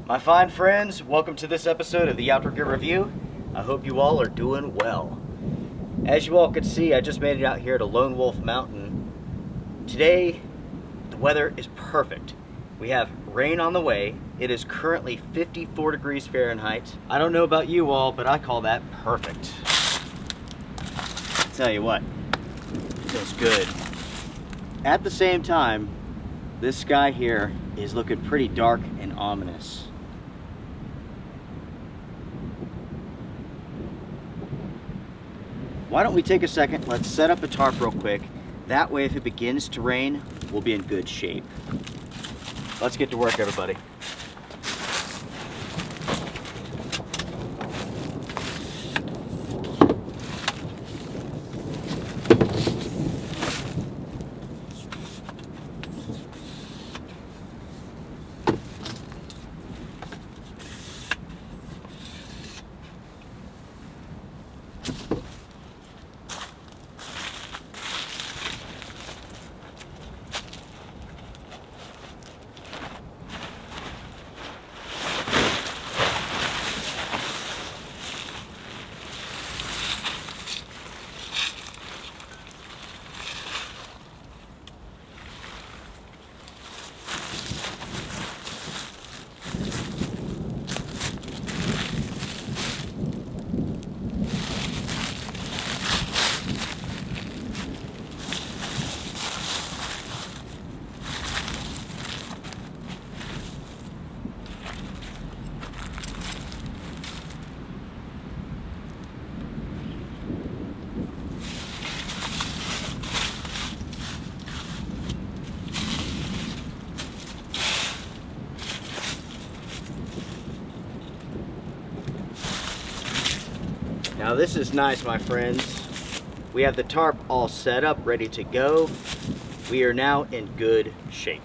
My fine friends, welcome to this episode of the Outdoor Gear Review. I hope you all are doing well. As you all can see, I just made it out here to Lone Wolf Mountain. Today, the weather is perfect. We have rain on the way. It is currently 54 degrees Fahrenheit. I don't know about you all, but I call that perfect. I'll tell you what, it feels good. At the same time, this sky here is looking pretty dark and ominous. Why don't we take a second, let's set up a tarp real quick. That way if it begins to rain, we'll be in good shape. Let's get to work, everybody. Now this is nice, my friends. We have the tarp all set up, ready to go. We are now in good shape.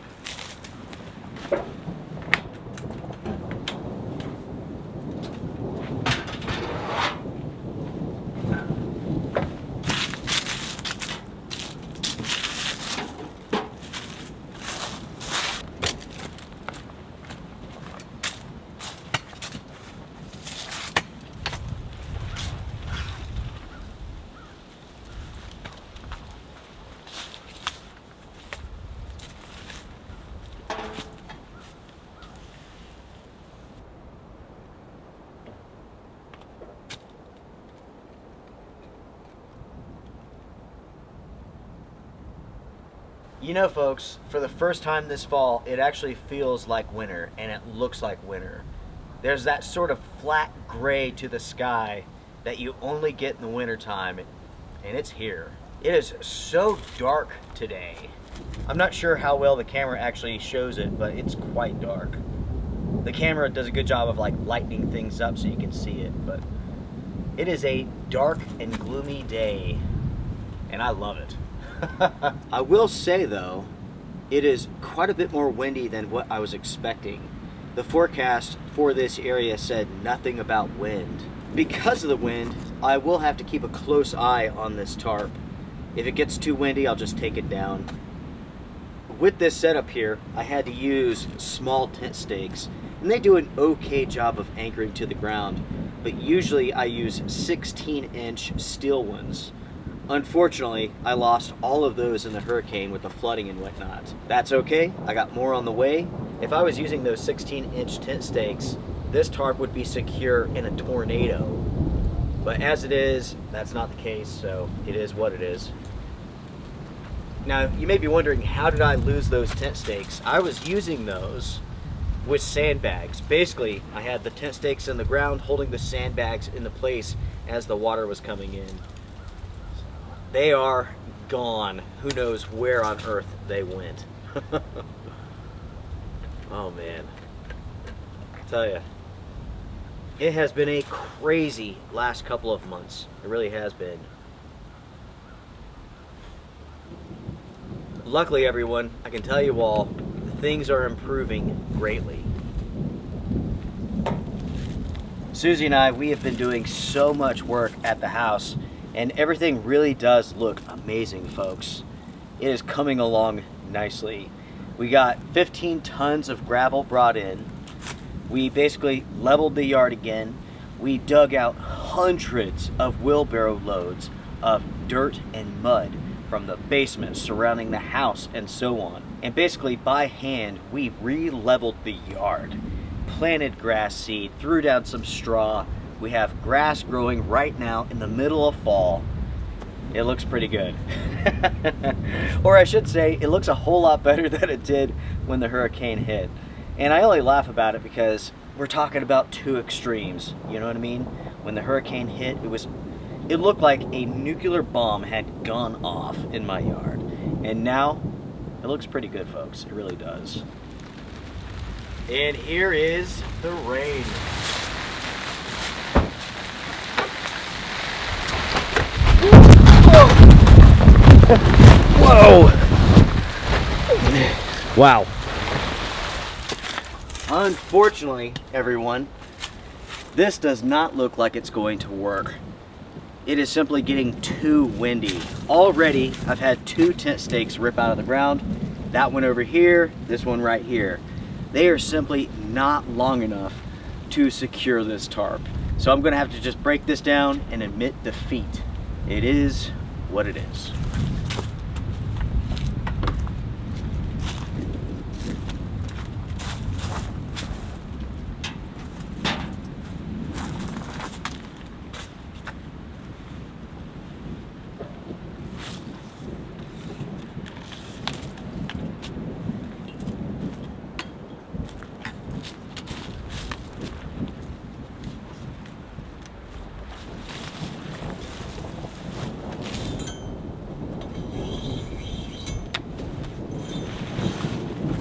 You know, folks, for the first time this fall, it actually feels like winter, and it looks like winter. There's that sort of flat gray to the sky that you only get in the wintertime, and it's here. It is so dark today. I'm not sure how well the camera actually shows it, but it's quite dark. The camera does a good job of like lightening things up so you can see it, but it is a dark and gloomy day, and I love it. I will say though, it is quite a bit more windy than what I was expecting. The forecast for this area said nothing about wind. Because of the wind, I will have to keep a close eye on this tarp. If it gets too windy, I'll just take it down. With this setup here, I had to use small tent stakes, and they do an okay job of anchoring to the ground, but usually I use 16-inch steel ones. Unfortunately, I lost all of those in the hurricane with the flooding and whatnot. That's okay, I got more on the way. If I was using those 16-inch tent stakes, this tarp would be secure in a tornado. But as it is, that's not the case, so it is what it is. Now, you may be wondering, how did I lose those tent stakes? I was using those with sandbags. Basically, I had the tent stakes in the ground holding the sandbags into place as the water was coming in. They are gone. Who knows where on earth they went. Oh man, I tell you, it has been a crazy last couple of months. It really has been. Luckily, everyone, I can tell you all, things are improving greatly. Susie and I, we have been doing so much work at the house, and everything really does look amazing, folks. It is coming along nicely. We got 15 tons of gravel brought in. We basically leveled the yard again. We dug out hundreds of wheelbarrow loads of dirt and mud from the basement surrounding the house and so on. And basically by hand, we re-leveled the yard, planted grass seed, threw down some straw. We have grass growing right now in the middle of fall. It looks pretty good. Or I should say, it looks a whole lot better than it did when the hurricane hit. And I only laugh about it because we're talking about two extremes, you know what I mean? When the hurricane hit, it looked like a nuclear bomb had gone off in my yard. And now, it looks pretty good, folks. It really does. And here is the rain. Whoa! Wow. Unfortunately, everyone, this does not look like it's going to work. It is simply getting too windy. Already, I've had 2 tent stakes rip out of the ground. That one over here, this one right here. They are simply not long enough to secure this tarp. So I'm gonna have to just break this down and admit defeat. It is what it is.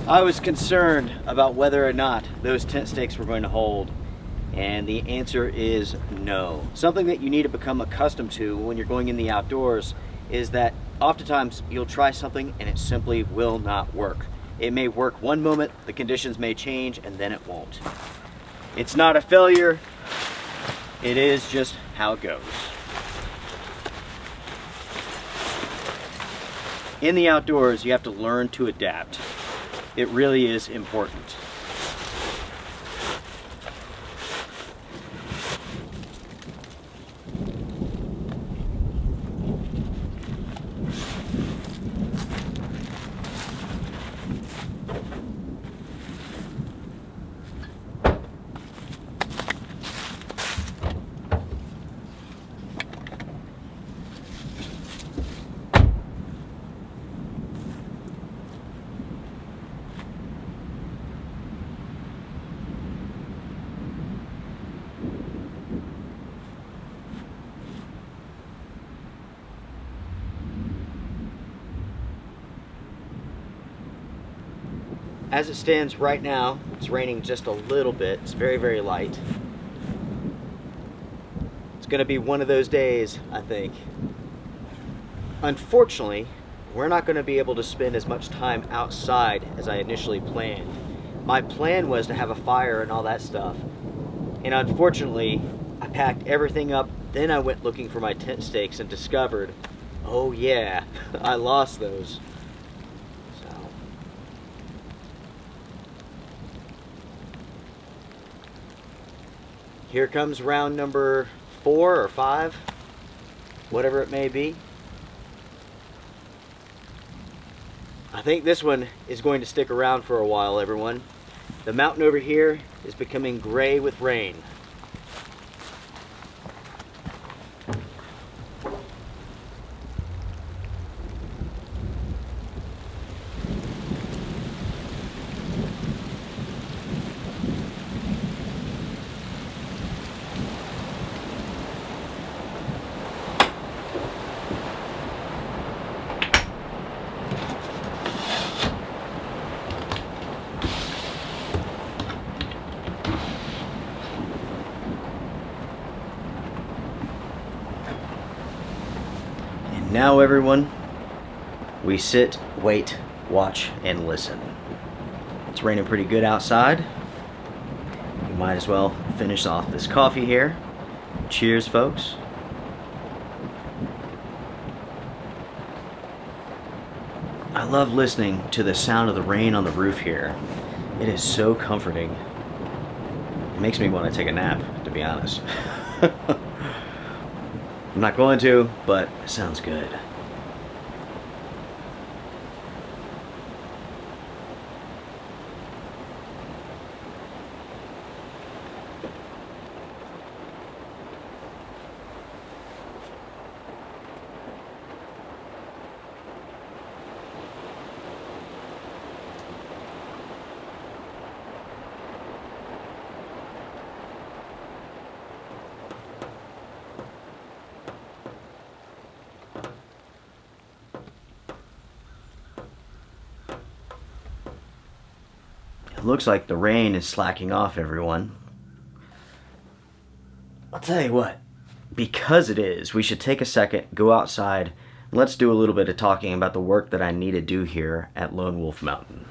I was concerned about whether or not those tent stakes were going to hold, and the answer is no. Something that you need to become accustomed to when you're going in the outdoors is that oftentimes you'll try something and it simply will not work. It may work one moment, the conditions may change, and then it won't. It's not a failure, it is just how it goes. In the outdoors, you have to learn to adapt. It really is important. As it stands right now, it's raining just a little bit. It's very, very light. It's gonna be one of those days, I think. Unfortunately, we're not gonna be able to spend as much time outside as I initially planned. My plan was to have a fire and all that stuff. And unfortunately, I packed everything up, then I went looking for my tent stakes and discovered, oh yeah, I lost those. Here comes round number 4 or 5, whatever it may be. I think this one is going to stick around for a while, everyone. The mountain over here is becoming gray with rain. Now everyone, we sit, wait, watch, and listen. It's raining pretty good outside. We might as well finish off this coffee here. Cheers, folks. I love listening to the sound of the rain on the roof here. It is so comforting. makes me want to take a nap, to be honest. I'm not going to, but it sounds good. Looks like the rain is slacking off, everyone. I'll tell you what, because it is, we should take a second, go outside, and let's do a little bit of talking about the work that I need to do here at Lone Wolf Mountain.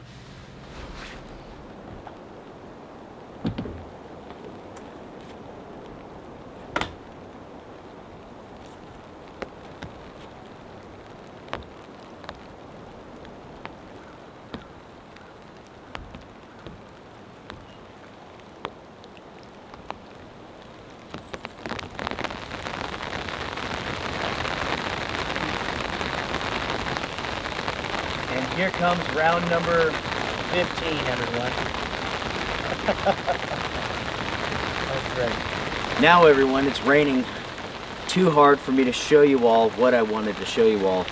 Here comes round number 15, everyone. That's great. Now, everyone, it's raining too hard for me to show you all what I wanted to show you all.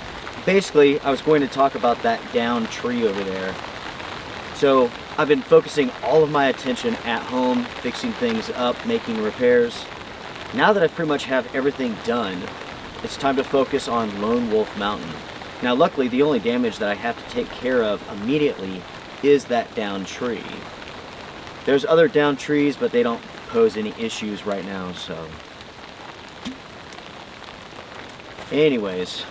Basically, I was going to talk about that downed tree over there. So, I've been focusing all of my attention at home, fixing things up, making repairs. Now that I pretty much have everything done, it's time to focus on Lone Wolf Mountain. Now luckily, the only damage that I have to take care of immediately is that downed tree. There's other downed trees, but they don't pose any issues right now, so. Anyways,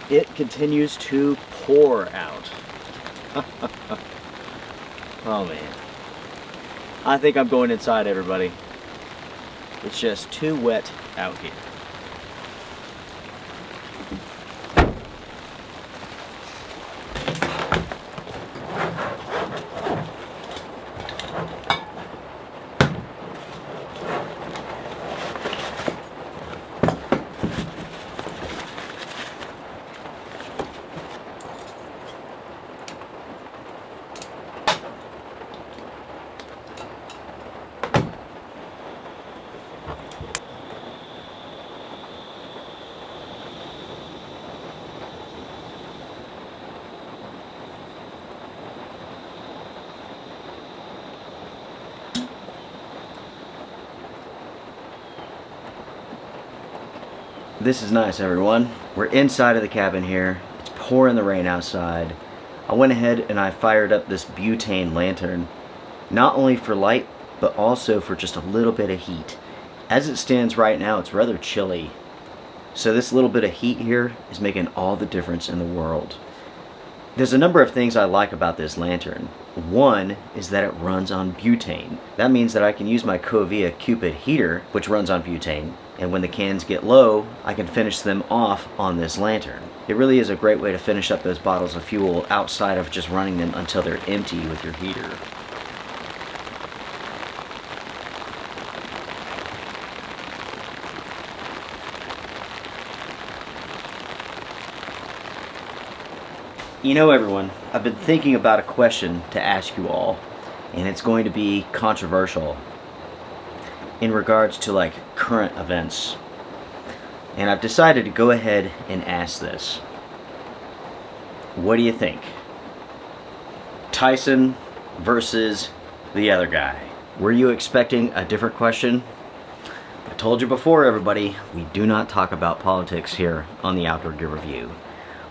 it continues to pour out. Oh man. I think I'm going inside, everybody. It's just too wet out here. This is nice, everyone. We're inside of the cabin here. It's pouring the rain outside. I went ahead and I fired up this butane lantern, not only for light, but also for just a little bit of heat. As it stands right now, it's rather chilly. So this little bit of heat here is making all the difference in the world. There's a number of things I like about this lantern. One is that it runs on butane. That means that I can use my Covia Cupid heater, which runs on butane, and when the cans get low, I can finish them off on this lantern. It really is a great way to finish up those bottles of fuel outside of just running them until they're empty with your heater. You know, everyone, I've been thinking about a question to ask you all, and it's going to be controversial in regards to like current events. And I've decided to go ahead and ask this. What do you think? Tyson versus the other guy. Were you expecting a different question? I told you before, everybody, we do not talk about politics here on the Outdoor Gear Review.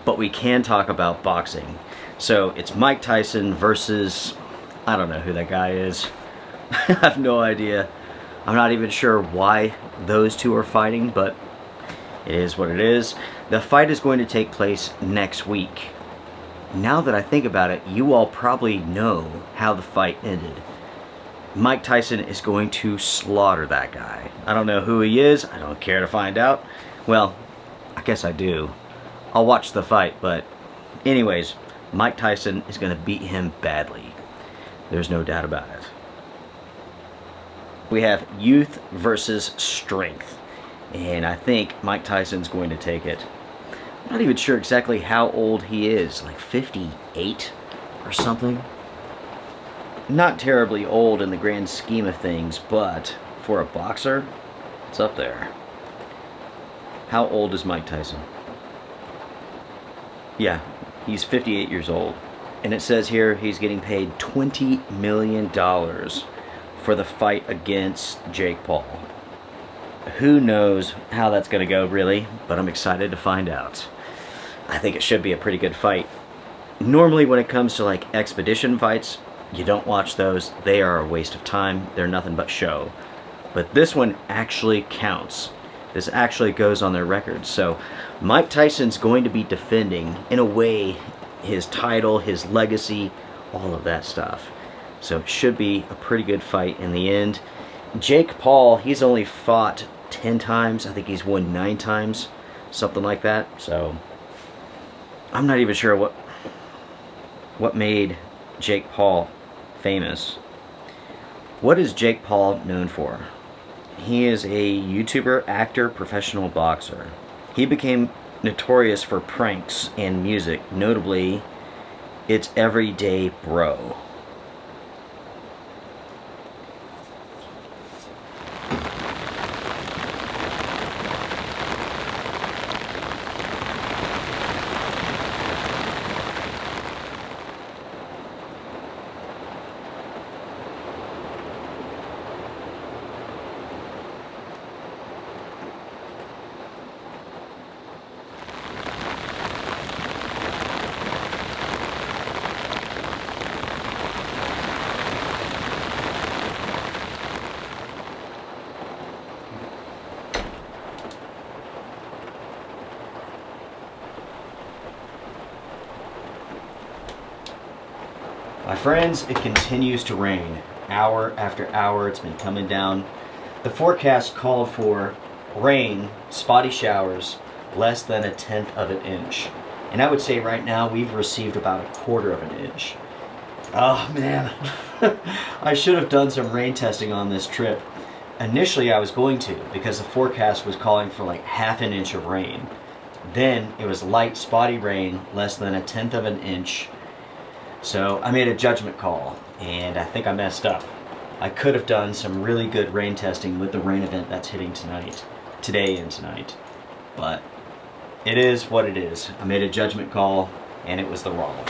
But we can talk about boxing. So it's Mike Tyson versus, I don't know who that guy is. I have no idea. I'm not even sure why those two are fighting, but it is what it is. The fight is going to take place next week. Now that I think about it, you all probably know how the fight ended. Mike Tyson is going to slaughter that guy. I don't know who he is. I don't care to find out. Well, I guess I do. I'll watch the fight, but anyways, Mike Tyson is going to beat him badly. There's no doubt about it. We have youth versus strength. And I think Mike Tyson's going to take it. I'm not even sure exactly how old he is, like 58 or something. Not terribly old in the grand scheme of things, but for a boxer, it's up there. How old is Mike Tyson? Yeah, he's 58 years old. And it says here he's getting paid $20 million for the fight against Jake Paul. Who knows how that's going to go, really, but I'm excited to find out. I think it should be a pretty good fight. Normally when it comes to like expedition fights, you don't watch those. They are a waste of time. They're nothing but show. But this one actually counts. This actually goes on their record. So Mike Tyson's going to be defending, in a way, his title, his legacy, all of that stuff. So it should be a pretty good fight in the end. Jake Paul, he's only fought 10 times. I think he's won 9 times. Something like that. So I'm not even sure what made Jake Paul famous. What is Jake Paul known for? He is a YouTuber, actor, professional boxer. He became notorious for pranks and music, notably It's Everyday Bro. My friends, it continues to rain. Hour after hour, it's been coming down. The forecast called for rain, spotty showers, less than 1/10 of an inch. And I would say right now we've received about 1/4 of an inch. Oh man, I should have done some rain testing on this trip. Initially I was going to, because the forecast was calling for like 1/2 inch of rain. Then it was light, spotty rain, less than 1/10 of an inch. So I made a judgment call, and I think I messed up. I could have done some really good rain testing with the rain event that's hitting today and tonight. But it is what it is. I made a judgment call, and it was the wrong one.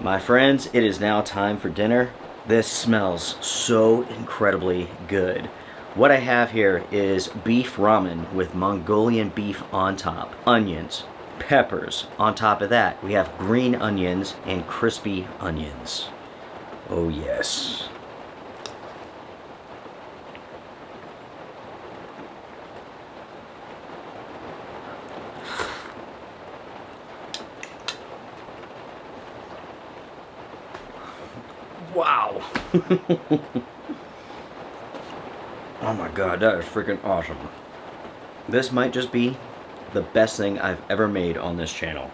My friends, it is now time for dinner. This smells so incredibly good. What I have here is beef ramen with Mongolian beef on top, onions, peppers. On top of that, we have green onions and crispy onions. Oh yes. Wow. Oh my god, that is freaking awesome. This might just be the best thing I've ever made on this channel.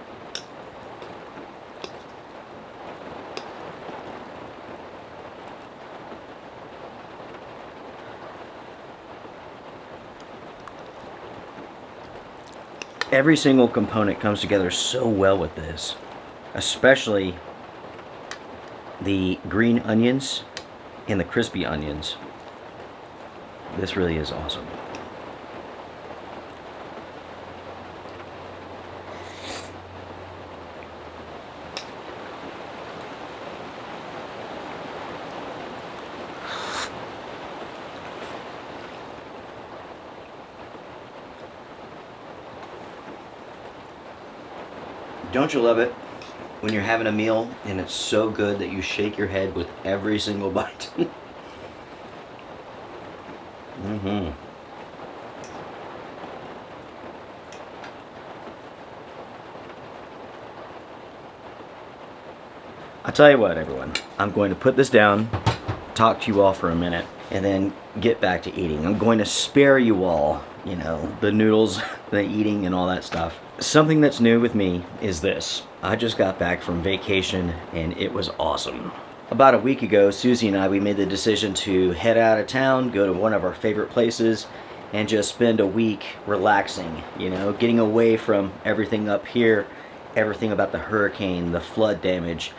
Every single component comes together so well with this, especially the green onions and the crispy onions. This really is awesome. Don't you love it when you're having a meal and it's so good that you shake your head with every single bite? Mm-hmm. I'll tell you what, everyone. I'm going to put this down, talk to you all for a minute, and then get back to eating. I'm going to spare you all, you know, the noodles, the eating, and all that stuff. Something that's new with me is this. I just got back from vacation, and it was awesome. About a week ago, Susie and I, we made the decision to head out of town, go to one of our favorite places, and just spend a week relaxing, you know, getting away from everything up here, everything about the hurricane, the flood damage,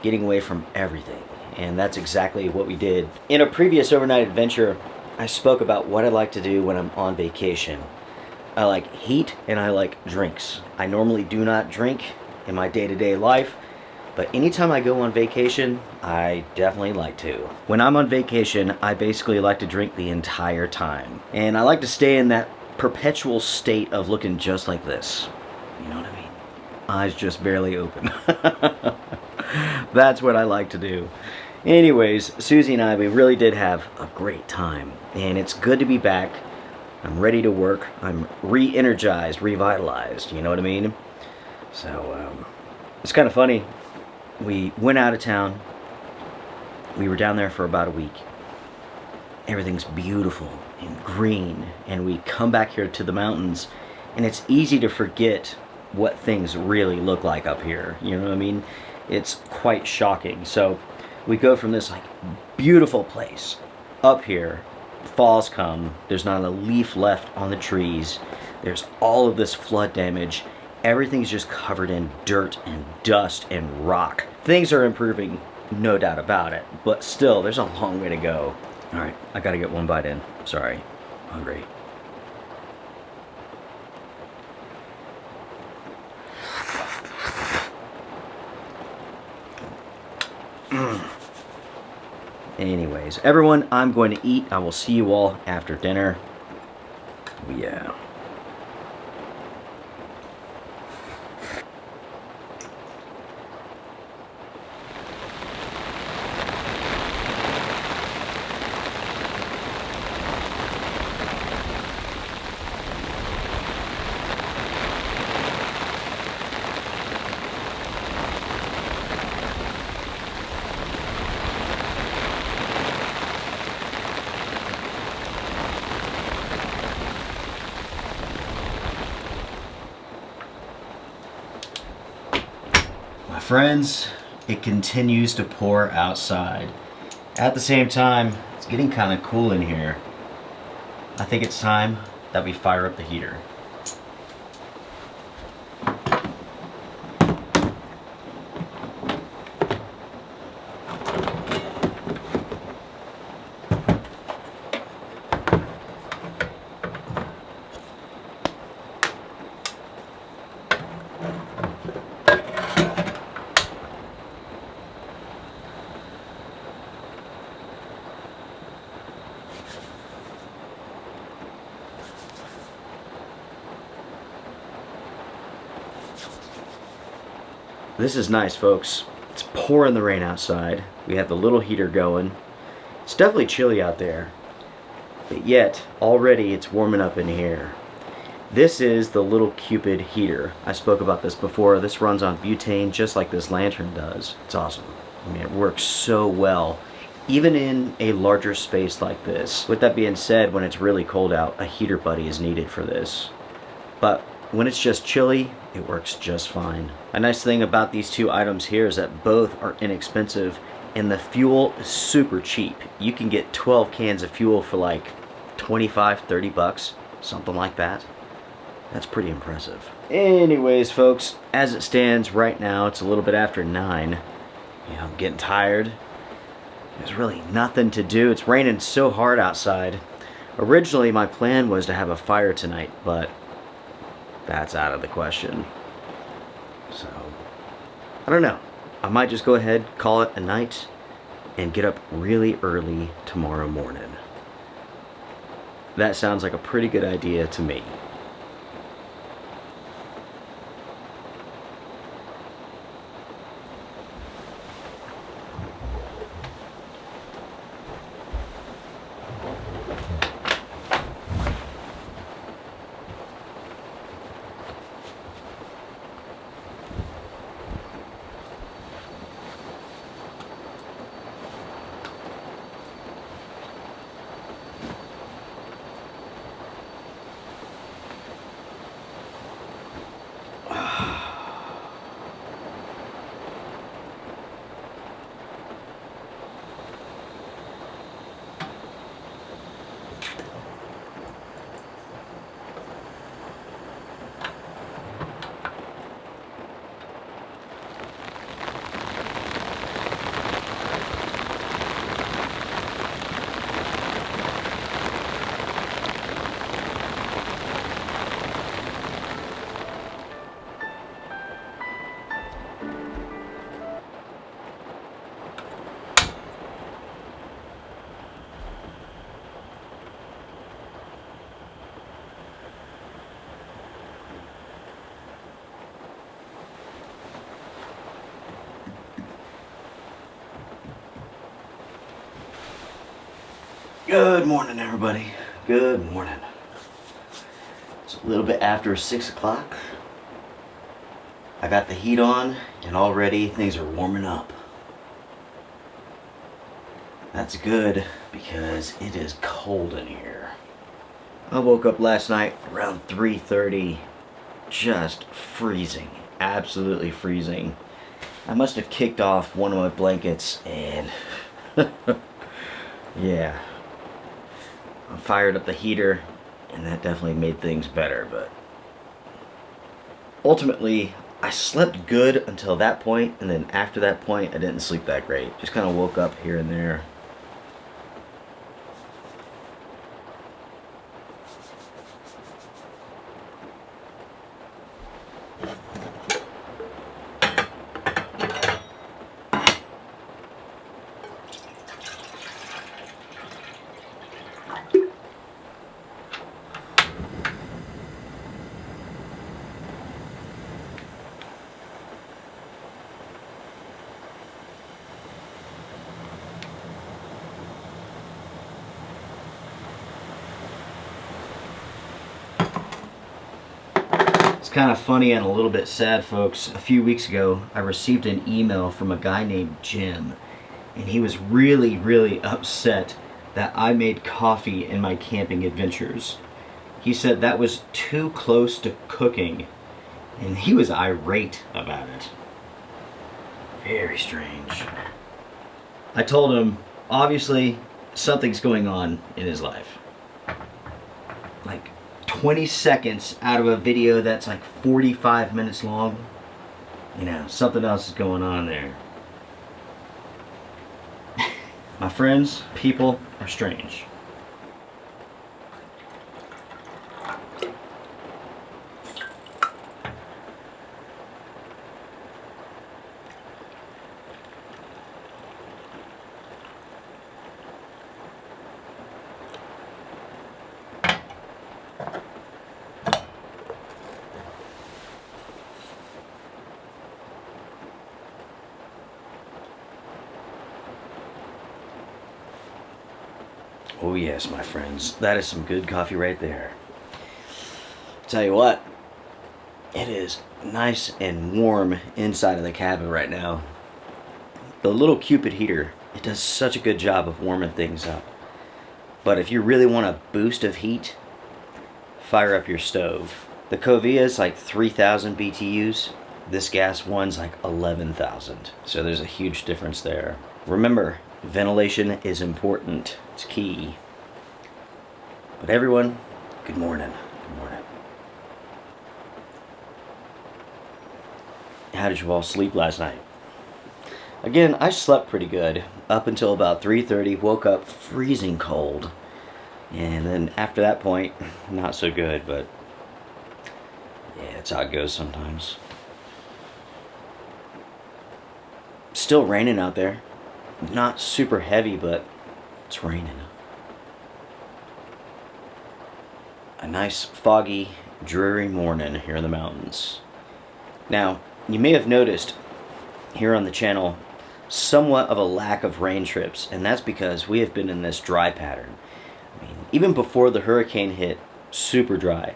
getting away from everything. And that's exactly what we did. In a previous overnight adventure, I spoke about what I like to do when I'm on vacation. I like heat and I like drinks. I normally do not drink in my day-to-day life, but anytime I go on vacation, I definitely like to. When I'm on vacation, I basically like to drink the entire time. And I like to stay in that perpetual state of looking just like this. You know what I mean? Eyes just barely open. That's what I like to do. Anyways, Susie and I, we really did have a great time. And it's good to be back. I'm ready to work. I'm re-energized, revitalized. You know what I mean? So, it's kind of funny. We went out of town. We were down there for about a week. Everything's beautiful and green. And we come back here to the mountains. And it's easy to forget what things really look like up here. You know what I mean? It's quite shocking. So we go from this like beautiful place up here. Falls come. There's not a leaf left on the trees. There's all of this flood damage. Everything's just covered in dirt and dust and rock. Things are improving, no doubt about it. But still, there's a long way to go. All right, I gotta get one bite in. Sorry, hungry. Anyways, everyone, I'm going to eat. I will see you all after dinner. Yeah. Friends, it continues to pour outside. At the same time, it's getting kind of cool in here. I think it's time that we fire up the heater. This is nice, folks. It's pouring the rain outside. We have the little heater going. It's definitely chilly out there, but yet already it's warming up in here. This is the little Cupid heater. I spoke about this before. This runs on butane just like this lantern does. It's awesome. I mean, it works so well, even in a larger space like this. With that being said, when it's really cold out, a heater buddy is needed for this. But when it's just chilly, it works just fine. A nice thing about these two items here is that both are inexpensive and the fuel is super cheap. You can get 12 cans of fuel for like 25, 30 bucks, something like that. That's pretty impressive. Anyways, folks, as it stands right now, it's a little bit after 9. I'm getting tired. There's really nothing to do. It's raining so hard outside. Originally, my plan was to have a fire tonight, but that's out of the question. So, I don't know. I might just go ahead, call it a night, and get up really early tomorrow morning. That sounds like a pretty good idea to me. Good morning, everybody. Good morning. It's a little bit after 6 o'clock. I got the heat on, and already things are warming up. That's good, because it is cold in here. I woke up last night around 3:30, just freezing. Absolutely freezing. I must have kicked off one of my blankets, and yeah. I fired up the heater, and that definitely made things better, but ultimately, I slept good until that point, and then after that point, I didn't sleep that great. Just kind of woke up here and there. It's kind of funny and a little bit sad, folks. A few weeks ago, I received an email from a guy named Jim, and he was really upset that I made coffee in my camping adventures. He said that was too close to cooking, and he was irate about it. Very strange. I told him, obviously, something's going on in his life. Like 20 seconds out of a video that's like 45 minutes long, you know, something else is going on there. My friends, people are strange. Oh yes, my friends, that is some good coffee right there. Tell you what, it is nice and warm inside of the cabin right now. The little Cupid heater, it does such a good job of warming things up. But if you really want a boost of heat, fire up your stove. The Covia is like 3,000 BTUs. This gas one's like 11,000. So there's a huge difference there. Remember, ventilation is important. It's key. But everyone, good morning. Good morning. How did you all sleep last night? Again, I slept pretty good up until about 3:30. Woke up freezing cold. And then after that point, not so good, but yeah, that's how it goes sometimes. Still raining out there. Not super heavy, but it's raining. A nice foggy, dreary morning here in the mountains. Now, you may have noticed here on the channel somewhat of a lack of rain trips, and that's because we have been in this dry pattern. I mean, even before the hurricane hit, super dry.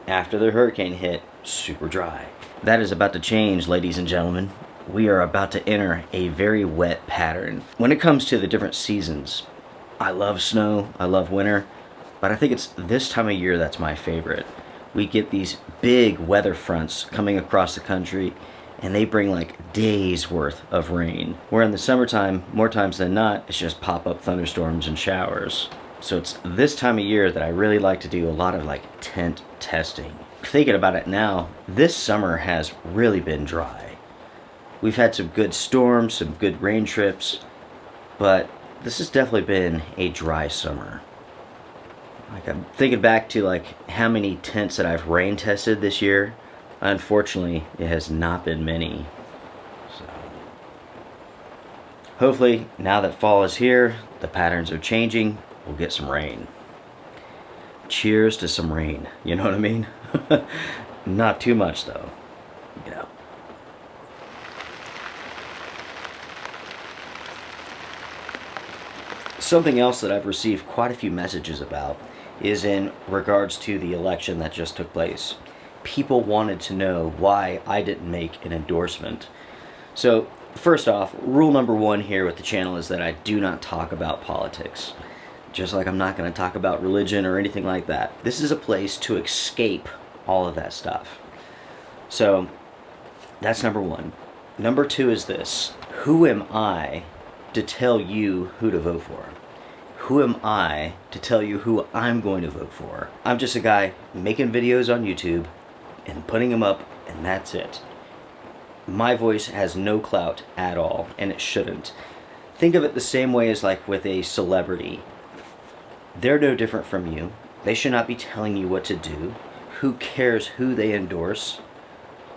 After the hurricane hit, super dry. That is about to change, ladies and gentlemen. We are about to enter a very wet pattern. When it comes to the different seasons, I love snow, I love winter, but I think it's this time of year that's my favorite. We get these big weather fronts coming across the country, and they bring like days worth of rain. Where in the summertime, more times than not, it's just pop-up thunderstorms and showers. So it's this time of year that I really like to do a lot of like tent testing. Thinking about it now, this summer has really been dry. We've had some good storms, some good rain trips, but this has definitely been a dry summer. Like, I'm thinking back to like how many tents that I've rain tested this year. Unfortunately, it has not been many. So hopefully, now that fall is here, the patterns are changing, we'll get some rain. Cheers to some rain, you know what I mean? Not too much though, you know. Something else that I've received quite a few messages about is in regards to the election that just took place. People wanted to know why I didn't make an endorsement. So, first off, rule number one here with the channel is that I do not talk about politics. Just like I'm not going to talk about religion or anything like that. This is a place to escape all of that stuff. So, that's number one. Number two is this. Who am I to tell you who to vote for? Who am I to tell you who I'm going to vote for? I'm just a guy making videos on YouTube and putting them up, and that's it. My voice has no clout at all, and it shouldn't. Think of it the same way as like with a celebrity. They're no different from you. They should not be telling you what to do. Who cares who they endorse?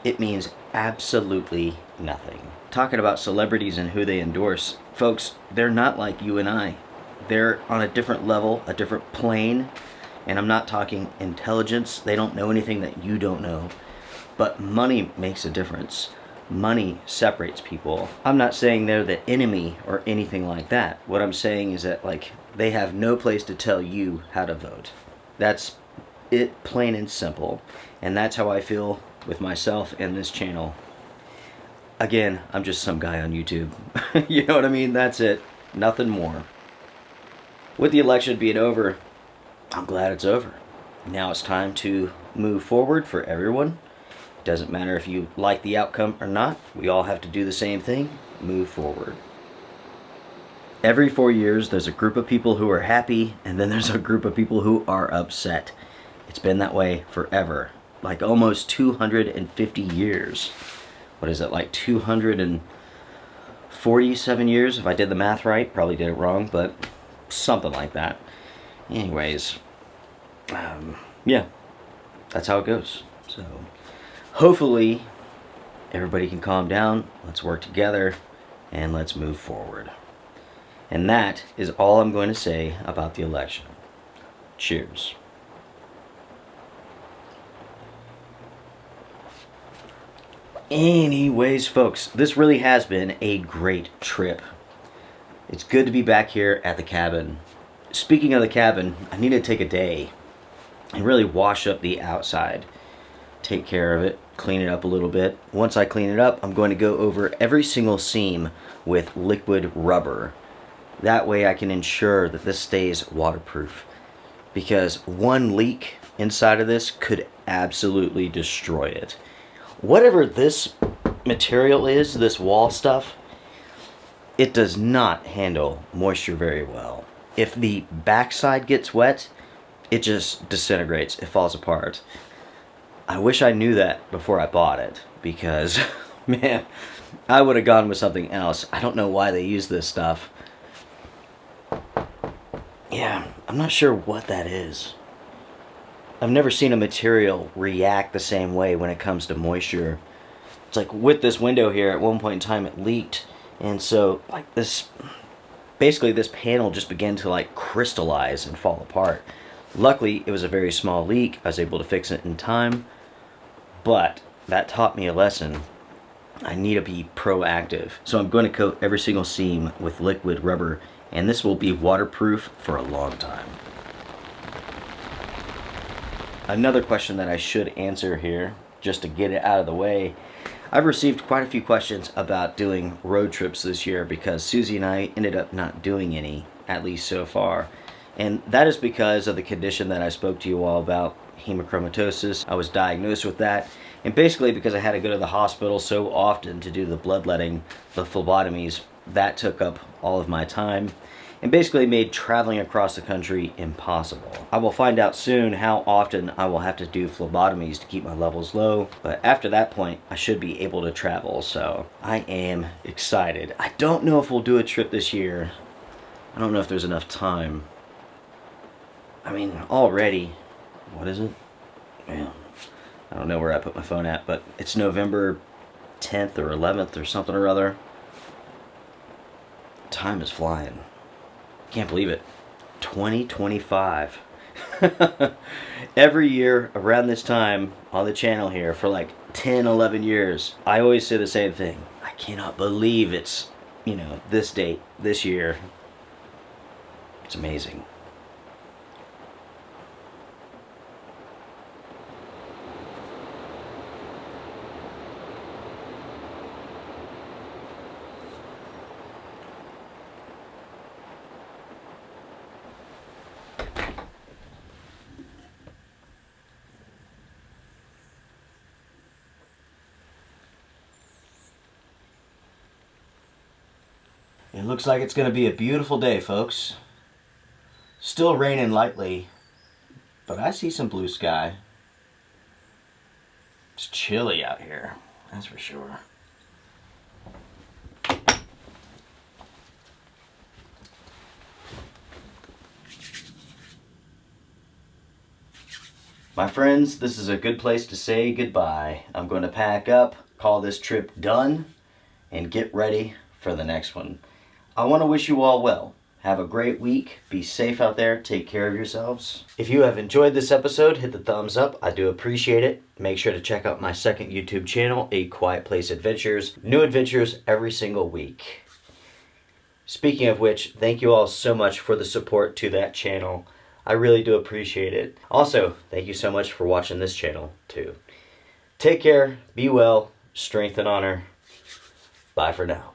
It means absolutely nothing. Talking about celebrities and who they endorse, folks, they're not like you and I. They're on a different level, a different plane, and I'm not talking intelligence. They don't know anything that you don't know. But money makes a difference. Money separates people. I'm not saying they're the enemy or anything like that. What I'm saying is that like they have no place to tell you how to vote. That's it, plain and simple. And that's how I feel with myself and this channel. Again, I'm just some guy on YouTube. You know what I mean? That's it. Nothing more. With the election being over, I'm glad it's over. Now it's time to move forward for everyone. Doesn't matter if you like the outcome or not. We all have to do the same thing. Move forward. Every 4 years, there's a group of people who are happy, and then there's a group of people who are upset. It's been that way forever. Like almost 250 years. What is it, like 247 years? If I did the math right, probably did it wrong, but something like that. Anyways, yeah, that's how it goes. So, hopefully, everybody can calm down, let's work together, and let's move forward. And that is all I'm going to say about the election. Cheers. Anyways, folks, this really has been a great trip. It's good to be back here at the cabin. Speaking of the cabin, I need to take a day and really wash up the outside. Take care of it, clean it up a little bit. Once I clean it up, I'm going to go over every single seam with liquid rubber. That way I can ensure that this stays waterproof. Because one leak inside of this could absolutely destroy it. Whatever this material is, this wall stuff, it does not handle moisture very well. If the backside gets wet, it just disintegrates, it falls apart. I wish I knew that before I bought it, because man, I would have gone with something else. I don't know why they use this stuff. Yeah, I'm not sure what that is. I've never seen a material react the same way when it comes to moisture. It's like with this window here, at one point in time it leaked, and so like this, basically this panel just began to like crystallize and fall apart. Luckily, it was a very small leak. I was able to fix it in time, but that taught me a lesson. I need to be proactive. So I'm going to coat every single seam with liquid rubber, and this will be waterproof for a long time. Another question that I should answer here, just to get it out of the way. I've received quite a few questions about doing road trips this year because Susie and I ended up not doing any, at least so far. And that is because of the condition that I spoke to you all about, hemochromatosis. I was diagnosed with that, and basically because I had to go to the hospital so often to do the bloodletting, the phlebotomies, that took up all of my time and basically made traveling across the country impossible. I will find out soon how often I will have to do phlebotomies to keep my levels low, but after that point I should be able to travel, so I am excited. I don't know if we'll do a trip this year. I don't know if there's enough time. I mean, already, what is it? Yeah, I don't know where I put my phone at, but it's November 10th or 11th or something or other. Time is flying. Can't believe it. 2025. Every year around this time on the channel here for like 10, 11 years, I always say the same thing. I cannot believe it's, this date, this year. It's amazing. It looks like it's going to be a beautiful day, folks. Still raining lightly, but I see some blue sky. It's chilly out here, that's for sure. My friends, this is a good place to say goodbye. I'm going to pack up, call this trip done, and get ready for the next one. I want to wish you all well. Have a great week. Be safe out there. Take care of yourselves. If you have enjoyed this episode, hit the thumbs up. I do appreciate it. Make sure to check out my second YouTube channel, A Quiet Place Adventures. New adventures every single week. Speaking of which, thank you all so much for the support to that channel. I really do appreciate it. Also, thank you so much for watching this channel too. Take care. Be well. Strength and honor. Bye for now.